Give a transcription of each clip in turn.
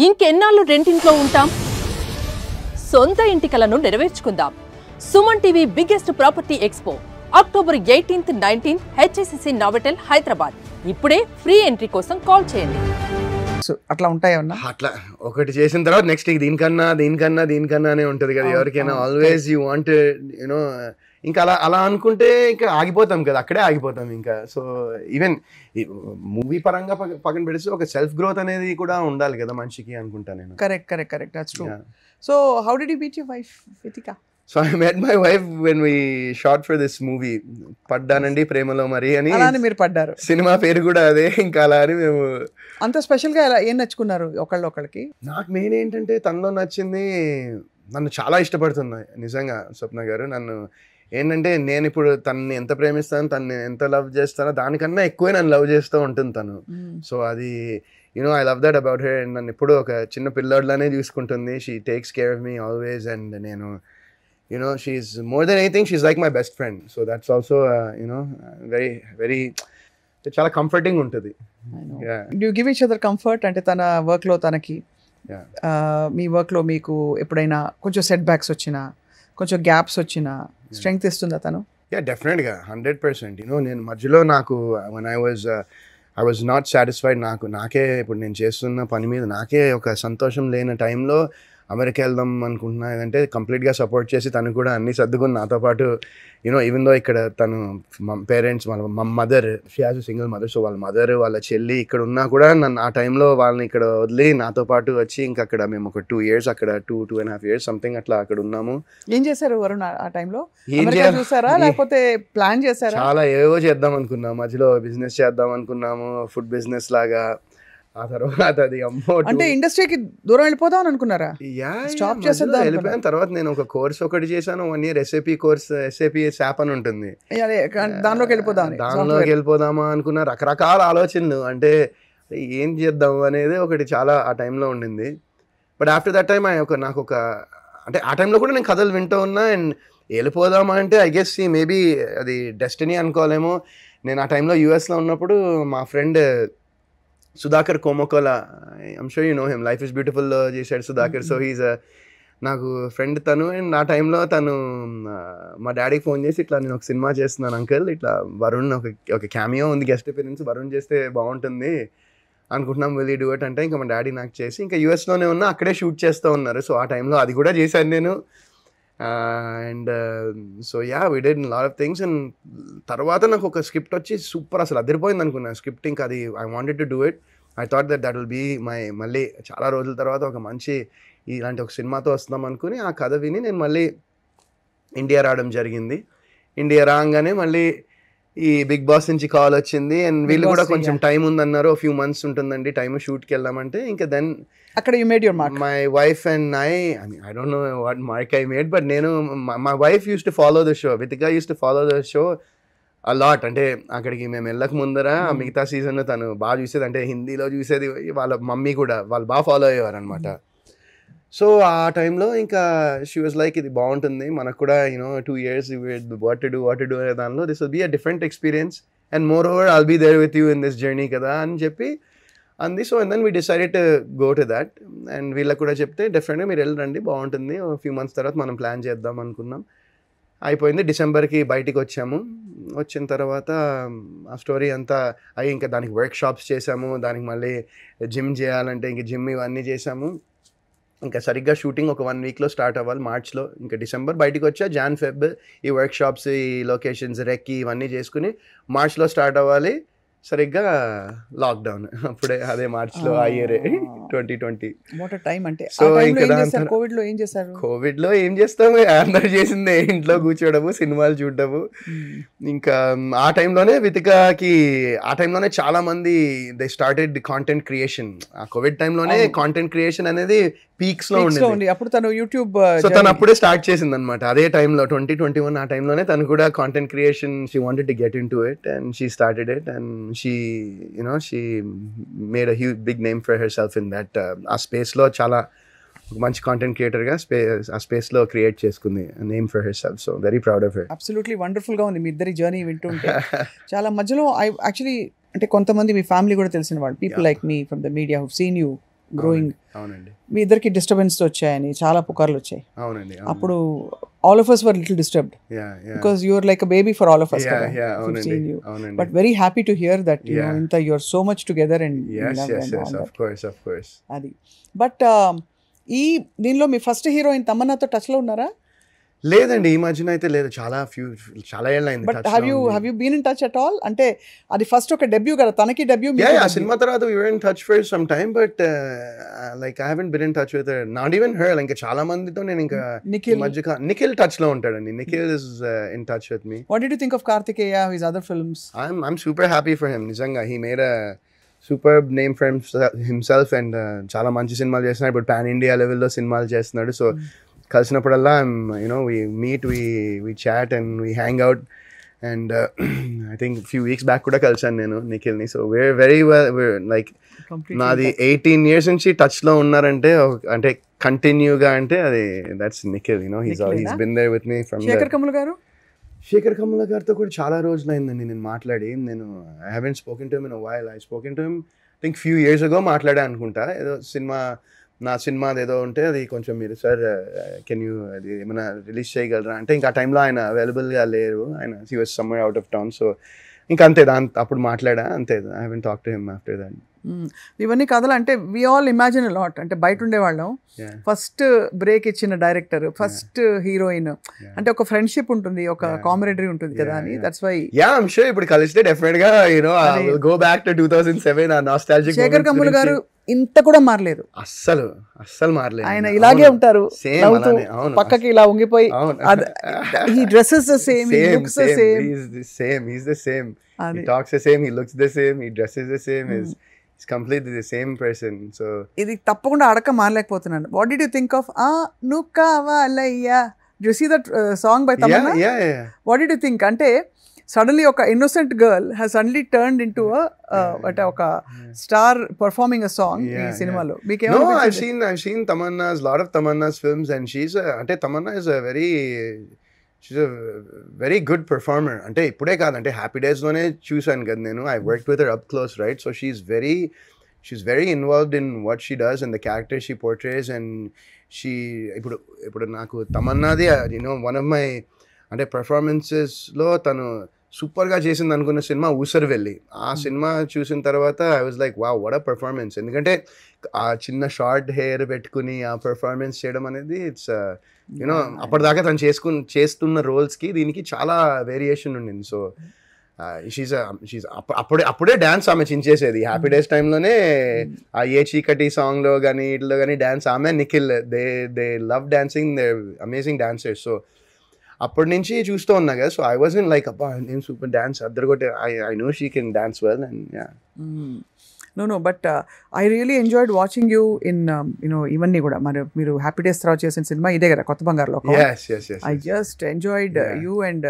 ఇంకెన్నాళ్ళు రెంటింట్లో ఉంటాం? సొంత ఇంటి కలను నెరవేర్చుకుందాం. Suman TV biggest property expo October 18th, 19th HSCC Novotel Hyderabad. ఇప్పుడే ఫ్రీ ఎంట్రీ కోసం కాల్ చేయండి. అట్లా ఉంటాయన్నా? అట్లా ఒకటి చేసిన తర్వాత నెక్స్ట్ దీనికన్నానే ఉంటుంది కదా ఎవరికైనా. ఆల్వేస్ యూ వాంట్ యూనో, ఇంకా అలా అనుకుంటే ఇంకా ఆగిపోతాం కదా, అక్కడే ఆగిపోతాం ఇంకా. సో ఈవెన్ మూవీ పరంగా పక్కన పెడితే ఒక సెల్ఫ్ గ్రోత్ అనేది కూడా ఉండాలి కదా మనిషికి అనుకుంటా నేను. Correct that's true. So how did you meet your wife Vithika? So I met my wife when we shot for this movie, పడ్డానండి ప్రేమలో మరి అని. అలానే మీరు పడ్డారు, సినిమా పేరు కూడా అదే. ఇంకా అలా అని మేము అంత స్పెషల్ గా ఏం నచ్చుకున్నారు ఒకళ్ళకి? నాకు మెయిన్ ఏంటంటే తనలో నచ్చింది, నన్ను చాలా ఇష్టపడుతుంది నిజంగా స్వప్న గారు. నన్ను ఏంటంటే నేను ఇప్పుడు తనని ఎంత ప్రేమిస్తాను, తనని ఎంత లవ్ చేస్తానో దానికన్నా ఎక్కువే నన్ను లవ్ చేస్తూ ఉంటుంది తను. సో అది you know I love that about her. And నన్ను ఎప్పుడు ఒక చిన్న పిల్లోడ్లానే చూసుకుంటుంది. She takes care of me always. And నేను you know, she's more than anything, she's like my best friend. So that's also you know, very చాలా comforting ఉంటుంది. Do you give each other comfort? అంటే తన work లో తనకి, మీ work లో మీకు ఎప్పుడైనా కొంచెం సెట్ బ్యాక్స్ వచ్చినా, కొంచెం గ్యాప్స్ వచ్చినా స్ట్రెంగ్త్ ఇస్తుందా తను? డెఫినెట్గా 100%. యూనో నేను మధ్యలో నాకు when I was not satisfied, నాకే ఇప్పుడు నేను చేస్తున్న పని మీద నాకే ఒక సంతోషం లేని టైంలో అమెరికా వెళ్దాం అనుకుంటున్నా అంటే కంప్లీట్గా సపోర్ట్ చేసి తను కూడా అన్నీ సర్దుకుని నాతో పాటు యూనో ఈవెన్ దో ఇక్కడ తను పేరెంట్స్ మా mother, she has a single mother. So వాళ్ళ మదర్ వాళ్ళ చెల్లి ఇక్కడ ఉన్నా కూడా నన్ను ఆ టైంలో వాళ్ళని ఇక్కడ వదిలి నాతో పాటు వచ్చి ఇంకా అక్కడ మేము ఒక 2 years అక్కడ 2.5 years సంథింగ్ అట్లా అక్కడ ఉన్నాము. ఏం చేశారు వరుణ్ ఆ టైంలో? చూసారా లేకపోతే ప్లాన్ చేశారా? చాలా ఏవో చేద్దాం అనుకున్నాము, మధ్యలో బిజినెస్ చేద్దాం అనుకున్నాము, ఫుడ్ బిజినెస్ లాగా. ఆ తర్వాత అది అమ్మో అంటే ఇండస్ట్రీకి దూరం వెళ్ళిపోదాం అనుకున్నారా? స్టాప్ చేసేద్దాం వెళ్ళిపోయిన తర్వాత నేను ఒక కోర్స్ ఒకటి చేశాను, 1 year SAP course. SAP SAP అని ఉంటుంది, దానిలోకి వెళ్ళిపోదామా అనుకున్నా. రకరకాల ఆలోచనలు, అంటే ఏం చేద్దాం అనేది ఒకటి చాలా ఆ టైంలో ఉండింది. బట్ ఆఫ్టర్ దట్ టైం నాకు ఒక అంటే ఆ టైంలో కూడా నేను కథలు వింటూ ఉన్నా. అండ్ వెళ్ళిపోదామా అంటే ఐ గెస్ మేబీ అది డెస్టినీ అనుకోలేమో. నేను ఆ టైంలో యూఎస్లో ఉన్నప్పుడు మా friend Sudhakar Komakola, I'm sure you know him, life is బ్యూటిఫుల్లో చేశాడు సుధాకర్. సో హీజ్ నాకు ఫ్రెండ్ తను. అండ్ ఆ టైంలో తను మా డాడీకి ఫోన్ చేసి ఇట్లా నేను ఒక సినిమా చేస్తున్నాను అంకల్, ఇట్లా వరుణ్ ఒక క్యామియో ఉంది, గెస్ట్ అపియరెన్స్, వరుణ్ చేస్తే బాగుంటుంది అనుకుంటున్నాం, విల్ యూ డూ ఇట్ అంటే ఇంకా మా డాడీ నాకు చేసి ఇంకా యూఎస్లోనే ఉన్నా, అక్కడే షూట్ చేస్తూ ఉన్నారు. సో ఆ టైంలో అది కూడా చేశాను నేను. And so we did lot of things. And తర్వాత నాకు ఒక స్క్రిప్ట్ వచ్చి సూపర్, అసలు అదిరిపోయింది అనుకున్నాను స్క్రిప్ట్. ఇంకా అది I wanted to do it. I thought that will be మళ్ళీ చాలా రోజుల తర్వాత ఒక మంచి ఇలాంటి ఒక సినిమాతో వస్తున్నాం అనుకుని ఆ కథ విని నేను మళ్ళీ ఇండియా రావడం జరిగింది. ఇండియా రాగానే మళ్ళీ ఈ బిగ్ బాస్ నుంచి కాల్ వచ్చింది. అండ్ వీళ్ళు కూడా కొంచెం టైం ఉందన్నారు, ఫ్యూ మంత్స్ ఉంటుందండి టైం షూట్కి వెళ్ళామంటే. ఇంకా దెన్ అక్కడ you made your mark. My wife and I don't know what mark I made, but నేను my wife used to follow the show. Vitika used to follow the show a lot. అంటే అక్కడికి మేము వెళ్ళక ముందర మిగతా సీజన్లో తను బాగా చూసేది, అంటే హిందీలో చూసేది. వాళ్ళ మమ్మీ కూడా వాళ్ళు బాగా ఫాలో అయ్యేవారు అనమాట. సో ఆ టైంలో ఇంకా షీ వాజ్ లైక్ ఇది బాగుంటుంది మనకు కూడా, you know 2 years what to do అనే దానిలో this will be a different experience and more over I'll be there with you in this journey కదా అని చెప్పి అంది. So and then we decided to go to that. అండ్ వీళ్ళకి కూడా చెప్తే డెఫినెట్గా మీరు వెళ్ళండి బాగుంటుంది, ఫ్యూ మంత్స్ తర్వాత మనం ప్లాన్ చేద్దాం అనుకున్నాం. అయిపోయింది, డిసెంబర్కి బయటికి వచ్చాము. వచ్చిన తర్వాత ఆ స్టోరీ అంతా అయ్యి ఇంకా దానికి వర్క్ షాప్స్ చేసాము, దానికి మళ్ళీ జిమ్ చేయాలంటే ఇంక జిమ్ ఇవన్నీ చేసాము. ఇంకా సరిగ్గా షూటింగ్ ఒక 1 weekలో స్టార్ట్ అవ్వాలి, మార్చ్లో. ఇంకా డిసెంబర్ బయటికి వచ్చా, జాన్ ఫెబ్ ఈ వర్క్ షాప్స్, ఈ లొకేషన్స్, రెక్కి ఇవన్నీ చేసుకుని మార్చ్లో స్టార్ట్ అవ్వాలి. సరిగ్గా లాక్డౌన్ అప్పుడే, అదే మార్చ్లో ఆ ఇయర్ 2020. వాట్ టైం అంటే. సో కోవిడ్లో ఏం చేశారు? కోవిడ్లో ఏం చేస్తాము, అందరు చేసిందే ఇంట్లో కూర్చోవడము, సినిమాలు చూడడము. ఇంకా ఆ టైంలోనే వితికాకి, ఆ టైంలోనే చాలా మంది దే స్టార్టెడ్ కాంటెంట్ క్రియేషన్. ఆ కోవిడ్ టైంలోనే కాంటెంట్ క్రియేషన్ అనేది పీక్స్ లో ఉంది. అప్పుడు తను యూట్యూబ్, సో తను అప్పుడే స్టార్ట్ చేసింది అనమాట. అదే టైంలో 2021 ఆ టైంలోనే తను కూడా content creation, she wanted to get in to it and she started it. And she made a huge big name for herself in that ఆ స్పేస్ లో చాలా మంచి కాంటెంట్ క్రియేటర్ గా ఆ స్పేస్ లో క్రియేట్ చేసుకుంది name for హెర్సెల్ఫ్. So very proud of her. Absolutely wonderful గా ఉంది మీ ఇద్దరి జర్నీ వింటుంటే. చాలా మధ్యలో ఐ యాక్చువల్లీ అంటే కొంతమంది మీ ఫ్యామిలీ కూడా తెలిసిన వాళ్ళు, people like me from the media who seen you growing, అవునండి మీ ఇద్దరికి డిస్టర్బెన్స్ వచ్చాయని చాలా పుకార్లు వచ్చాయి. అవునండి అప్పుడు all of us were little disturbed because you are like a baby for all of us. అవునండి అవునండి But very happy to hear that you know inta you are so much together and yes of course అది. But ఈ దీనిలో మీ first heroine తమన్నాతో touch లో ఉన్నారా? లేదండి, ఈ మధ్యన అయితే లేదు, చాలా ఏళ్ళు అయింది. But have you been in touch at all? అంటే అది ఫస్ట్ ఒక డెబ్యూ కదా, తనకి డెబ్యూ. ఆ సినిమా తర్వాత we were in touch for some time, but like I haven't been in touch with her, not even her. ఇంకా చాలా మందితో నేను ఇంకా నిఖిల్ టచ్ లో ఉంటాడండి. Nikhil is in touch with me. What did you think of Kartikeya, his other films? I'm super happy for him. నిజంగా he made a superb name for himself and చాలా మంచి సినిమాలు చేస్తున్నాడు. ఇప్పుడు పాన్ ఇండియా లెవెల్లో సినిమాలు చేస్తున్నాడు. సో కలిసినప్పుడల్లా we meet, we chat and we hang out, and I think a few weeks back కూడా కలిసాను నేను నిఖిల్ని. So we're very well, we're like నాది 18 years నుంచి టచ్ లో ఉన్నారంటే, అంటే కంటిన్యూగా అంటే అది that's Nikhil. he's been there with me from Shekhar Kamal garu. Shekhar కమల గారితో కూడా చాలా రోజులు అయిందండి నేను మాట్లాడి. I haven't spoken to him in a while. I spoken to him I think few years ago మాట్లాడా అనుకుంటా. ఏదో నా సినిమాది ఏదో ఉంటే అది కొంచెం మీరు సార్ కెన్ యూ అది ఏమైనా రిలీజ్ చేయగలరా అంటే, ఇంకా ఆ టైంలో ఆయన అవైలబుల్గా లేరు, ఆయన he was somewhere out of town. So ఇంకా అంతే, అప్పుడు మాట్లాడా అంతే. I haven't talked to him after that. ఇవన్నీ కథలు అంటే వి ఆల్ ఇమాజిన్ లాట్. అంటే బయట ఉండేవాళ్ళం, ఫస్ట్ బ్రేక్ ఇచ్చిన డైరెక్టర్, ఫస్ట్ హీరోయిన్ అంటే ఒక ఫ్రెండ్షిప్ ఉంటుంది, ఒక కామరేడరీ ఉంటుంది కదా అని. దట్స్ వై I'm sure ఇప్పుడు కలిస్తే డెఫినెట్ గా I will go back to 2007 ఆ నాస్టాల్జిక్. శేఖర్ కమల్ గారు ఇంత కూడా మారలేదు, అస్సలు మారలేదు. ఆయన ఇలాగే ఉంటారు, పక్కకి ఇలా ఉంగిపోయి. he dresses the same, he looks the same, he's the same, he talks the same, he looks the same, he dresses the same, he's completely the same person. So ఇది తప్పకుండా అడక మారలేకపోతున్నాను. What did you think of నువ్వు కావాలయ్యా? Do you see that song by Tamanna? Yeah. What did you think? అంటే suddenly ఒక innocent girl has suddenly turned into a ఒక star performing a song ఈ సినిమాలో. No, I've seen Tamanna's, lot of Tamanna's films, and అంటే Tamanna is she's a very good performer. అంటే ఇప్పుడే కాదంటే happy days లోనే చూసాను కదా నేను. I worked with her up close, right? So she's very involved in what she does and the character she portrays, and ఇప్పుడు నాకు తమన్నాది one of my అంటే పర్ఫార్మెన్సెస్ లో తను సూపర్గా చేసింది అనుకున్న సినిమా ఊసరవెల్లి. ఆ సినిమా చూసిన తర్వాత I was like wow, what a performance. ఎందుకంటే ఆ చిన్న షార్ట్ హెయిర్ పెట్టుకుని ఆ పర్ఫార్మెన్స్ చేయడం అనేది ఇట్స్ అప్పటిదాకా తను చేస్తున్న రోల్స్కి దీనికి చాలా వేరియేషన్ ఉండింది. సో అప్పుడే డాన్స్ ఆమె చించేసేది. హ్యాపీ డేస్ టైంలోనే ఆ ఏ చీకటి సాంగ్లో కానీ ఇట్లో కానీ డాన్స్ ఆమె Nikhil they love dancing, they amazing dancers. So అప్పటి నుంచి చూస్తూ ఉన్నా కదా. సో ఐ వాజంట్ లైక్ అబ్బా నేను సూపర్ డాన్స్ అద్దరుగొట్టే, I know she can dance well and yeah. No, but I really enjoyed watching you in ఇవన్నీ కూడా. మీరు హ్యాపీ డేస్ తర్వాత చేసిన సినిమా ఇదే కదా, కొత్త బంగారులో. I just enjoyed you and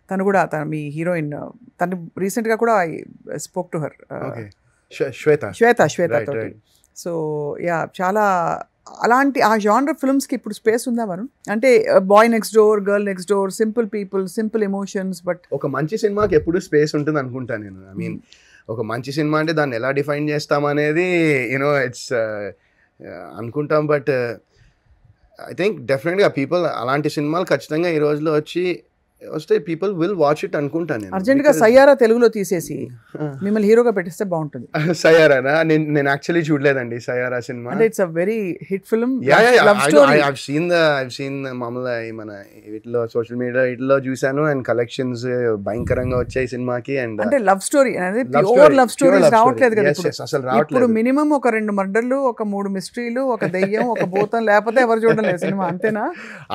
తను కూడా మీ హీరోయిన్, తను రీసెంట్ గా కూడా I spoke to her. శ్వేత తోటి. సో యా, చాలా అలాంటి ఆ జానర్ ఫిల్మ్స్ కి ఇప్పుడు స్పేస్ ఉందా వరుణ్? అంటే boy next door, girl next door, simple people, simple emotions. But ఒక మంచి సినిమాకి ఎప్పుడు స్పేస్ ఉంటుంది అనుకుంటా నేను. ఐ మీన్ ఒక మంచి సినిమా అంటే దాన్ని ఎలా డిఫైన్ చేస్తామనేది ఇట్స్ అనుకుంటాం. బట్ ఐ థింక్ డెఫినెట్గా పీపుల్ అలాంటి సినిమాలు ఖచ్చితంగా ఈ రోజులో వస్తే పీపుల్ విల్ వాచ్ ఇట్ అనుకుంటాను నేను. అర్జెంట్ గా సయ్యారా తెలుగులో తీసేసి మిమ్మల్ని హీరోగా పెట్టిస్తే బాగుంటుంది. సయ్యారానా? నేను యాక్చువల్లీ చూడలేదండి సయ్యారా సినిమా. అంటే it's a very hit film. I've seen మామూలుగా మన వీటిలో సోషల్ మీడియా వీటిలో చూసాను, అండ్ కలెక్షన్స్ భయంకరంగా వచ్చాయి సినిమాకి. అండ్ అంటే లవ్ స్టోరీ అనేది ప్యూర్ లవ్ స్టోరీస్ రావట్లేదు కదా ఇప్పుడు. మినిమం ఒక 2 మర్డర్లు, ఒక 3 మిస్టరీలు, ఒక దెయ్యం, ఒక భూతం, లేకపోతే ఎవరు చూడలేదు సినిమా, అంతేనా?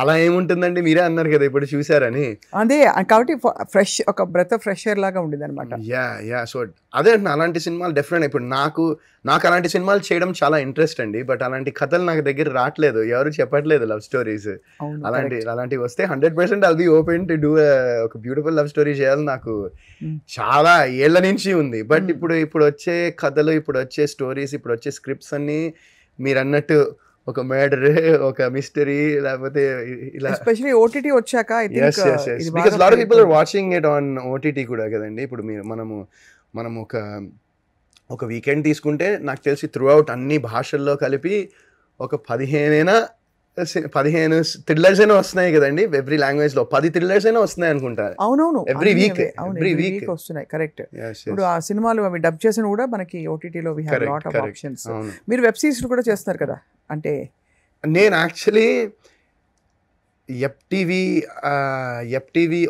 అలా ఏముంటుందండి, మీరే అన్నారు కదా ఇప్పుడు చూసారని. అదే కాబట్టి ఫ్రెష్, ఒక బ్రెత్ ఆఫ్ ఫ్రెష్ ఎయిర్ లాగా ఉండేది అనమాట. సో అదే అలాంటి సినిమాలు డెఫినెట్. ఇప్పుడు నాకు అలాంటి సినిమాలు చేయడం చాలా ఇంట్రెస్ట్ అండి. బట్ అలాంటి కథలు నాకు దగ్గర రావట్లేదు, ఎవరు చెప్పట్లేదు లవ్ స్టోరీస్. అలాంటివి వస్తే 100% I'll be open to do ఒక బ్యూటిఫుల్ లవ్ స్టోరీ చేయాలి నాకు చాలా ఏళ్ల నుంచి ఉంది. బట్ ఇప్పుడు వచ్చే కథలు, ఇప్పుడు వచ్చే స్టోరీస్, ఇప్పుడు వచ్చే స్క్రిప్ట్స్ అన్ని మీరు అన్నట్టు ఒక మర్డర్, ఒక మిస్టరీ, లేకపోతే ఇలా. ఎస్పెషల్లీ ఓటీటీ వచ్చాక I think because lot of people are watching it on OTT కూడా కదండి. ఇప్పుడు మనము ఒక ఒక వీకెండ్ తీసుకుంటే నాకు తెలిసి త్రూ అవుట్ అన్ని భాషల్లో కలిపి ఒక 15 థ్రిల్లర్స్ అయినా వస్తున్నాయి కదండి, ఎవ్రీ లాంగ్వేజ్ లో 10 థ్రిల్లర్స్ అయినా వస్తున్నాయి అనుకుంటా. అవునవును, ఎవ్రీ వీక్ వస్తున్నాయి. కరెక్ట్. ఇప్పుడు ఆ సినిమాలు అవి డబ్ చేసిన కూడా మనకి ఓటీటీలో we have lot of options. మీరు వెబ్ సిరీస్ కూడా చేస్తున్నారు కదా? అంటే నేను యాక్చువల్లీ ఎఫ్టీవీ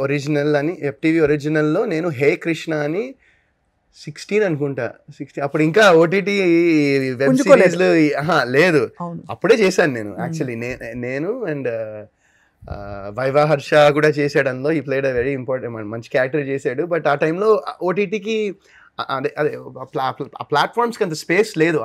ఒరిజినల్లో నేను హే కృష్ణ అని 16 అనుకుంటా, 16 అప్పుడు ఇంకా ఓటీటీ వెబ్ సిరీస్లు లేదు, అప్పుడే చేశాను నేను. యాక్చువల్లీ నేను అండ్ వైవా హర్ష కూడా చేశాడు అందులో. ఈ ప్లేడ్ అ వెరీ ఇంపార్టెంట్, మంచి క్యారెక్టర్ చేశాడు. బట్ ఆ టైంలో ఓటీటీకి అదే ఆ ప్లాట్ఫామ్స్కి అంత స్పేస్ లేదు.